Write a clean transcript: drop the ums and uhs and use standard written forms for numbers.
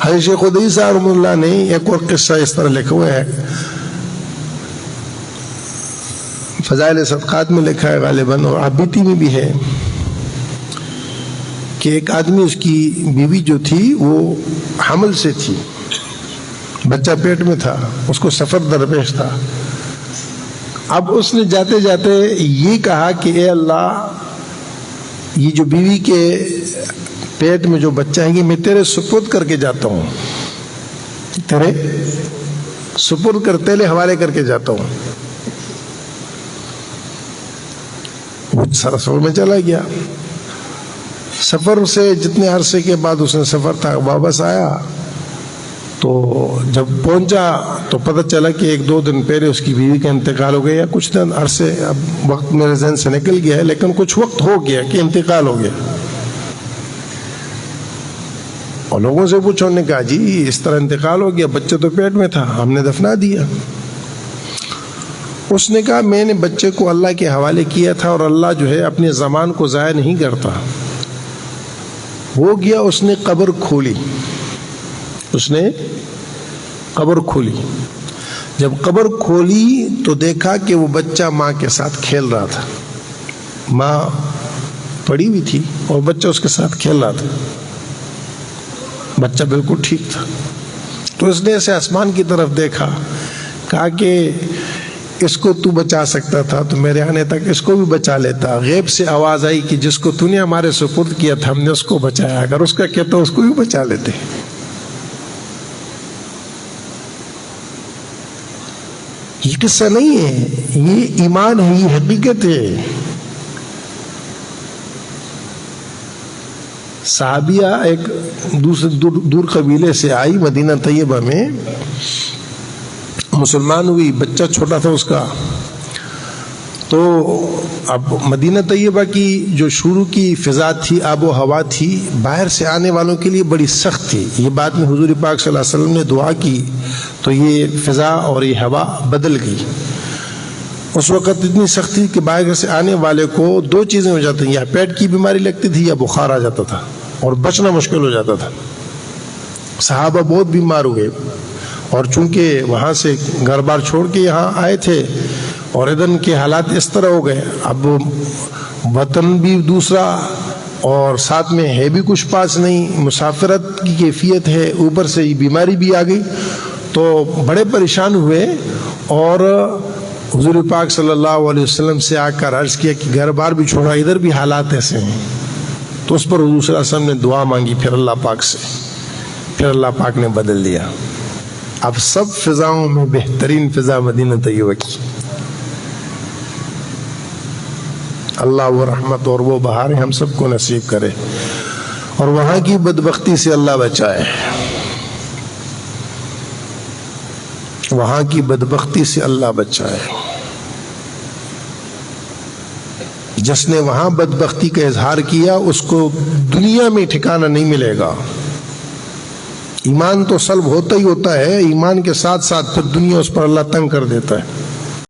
حضرت شیخ ادئی صاحب رحمۃ اللہ نے ایک اور قصہ اس طرح لکھا ہوا ہے، فضائل صدقات میں لکھا ہے غالباً، اور عابیتی میں بھی ہے، کہ ایک آدمی، اس کی بیوی جو تھی وہ حمل سے تھی، بچہ پیٹ میں تھا، اس کو سفر درپیش تھا۔ اب اس نے جاتے جاتے یہ کہا کہ اے اللہ، یہ جو بیوی کے پیٹ میں جو بچہ ہے یہ میں تیرے سپرد کر کے جاتا ہوں، تیرے سپرد کر، تیرے حوالے کر کے جاتا ہوں۔ وہ سارا سفر میں چلا گیا۔ سفر سے جتنے عرصے کے بعد اس نے سفر تھا واپس آیا، تو جب پہنچا تو پتہ چلا کہ 1-2 دن پہلے اس کی بیوی کا انتقال ہو گیا، یا کچھ دن عرصے، اب وقت میرے ذہن سے نکل گیا ہے، لیکن کچھ وقت ہو گیا کہ انتقال ہو گیا۔ اور لوگوں سے پوچھا، انہوں نے کہا جی اس طرح انتقال ہو گیا، بچہ تو پیٹ میں تھا، ہم نے دفنا دیا۔ اس نے کہا میں نے بچے کو اللہ کے حوالے کیا تھا، اور اللہ جو ہے اپنے زمان کو ضائع نہیں کرتا۔ ہو گیا، اس نے قبر کھولی، اس نے قبر کھولی۔ جب قبر کھولی تو دیکھا کہ وہ بچہ ماں کے ساتھ کھیل رہا تھا، ماں پڑی ہوئی تھی اور بچہ اس کے ساتھ کھیل رہا تھا، بچہ بالکل ٹھیک تھا۔ تو اس نے ایسے آسمان کی طرف دیکھا، کہا کہ اس کو تو بچا سکتا تھا تو میرے آنے تک اس کو بھی بچا لیتا۔ غیب سے آواز آئی کہ جس کو تو نے ہمارے سپرد کیا تھا ہم نے اس کو بچایا، اگر اس کا کہتا اس کو بھی بچا لیتے۔ یہ قصہ نہیں ہے، یہ ایمان ہے، یہ حقیقت ہے۔ صحابیہ ایک دوسرے دور قبیلے سے آئی مدینہ طیبہ میں، مسلمان ہوئی، بچہ چھوٹا تھا اس کا۔ تو اب مدینہ طیبہ کی جو شروع کی فضا تھی، آب و ہوا تھی، باہر سے آنے والوں کے لیے بڑی سخت تھی۔ یہ بات میں حضور پاک صلی اللہ علیہ وسلم نے دعا کی تو یہ فضا اور یہ ہوا بدل گئی۔ اس وقت اتنی سخت تھی کہ باہر سے آنے والے کو 2 چیزیں ہو جاتی ہیں، یا پیٹ کی بیماری لگتی تھی یا بخار آ جاتا تھا، اور بچنا مشکل ہو جاتا تھا۔ صحابہ بہت بیمار ہوئے، اور چونکہ وہاں سے گھر بار چھوڑ کے یہاں آئے تھے اور ادھر کے حالات اس طرح ہو گئے، اب وطن بھی دوسرا اور ساتھ میں ہے بھی کچھ پاس نہیں، مسافرت کی کیفیت ہے، اوپر سے یہ بیماری بھی آ گئی، تو بڑے پریشان ہوئے، اور حضور پاک صلی اللہ علیہ وسلم سے آ کر عرض کیا کہ گھر بار بھی چھوڑا، ادھر بھی حالات ایسے ہیں۔ تو اس پر حضور صلی اللہ علیہ وسلم نے دعا مانگی پھر اللہ پاک سے، پھر اللہ پاک نے بدل دیا۔ اب سب فضاؤں میں بہترین فضا مدینہ طیبہ کی۔ اللہ وہ رحمت اور وہ بہاریں ہم سب کو نصیب کرے، اور وہاں کی بدبختی سے اللہ بچائے، وہاں کی بدبختی سے اللہ بچائے۔ جس نے وہاں بدبختی کا اظہار کیا اس کو دنیا میں ٹھکانہ نہیں ملے گا۔ ایمان تو سلب ہوتا ہی ہوتا ہے، ایمان کے ساتھ ساتھ پھر دنیا اس پر اللہ تنگ کر دیتا ہے۔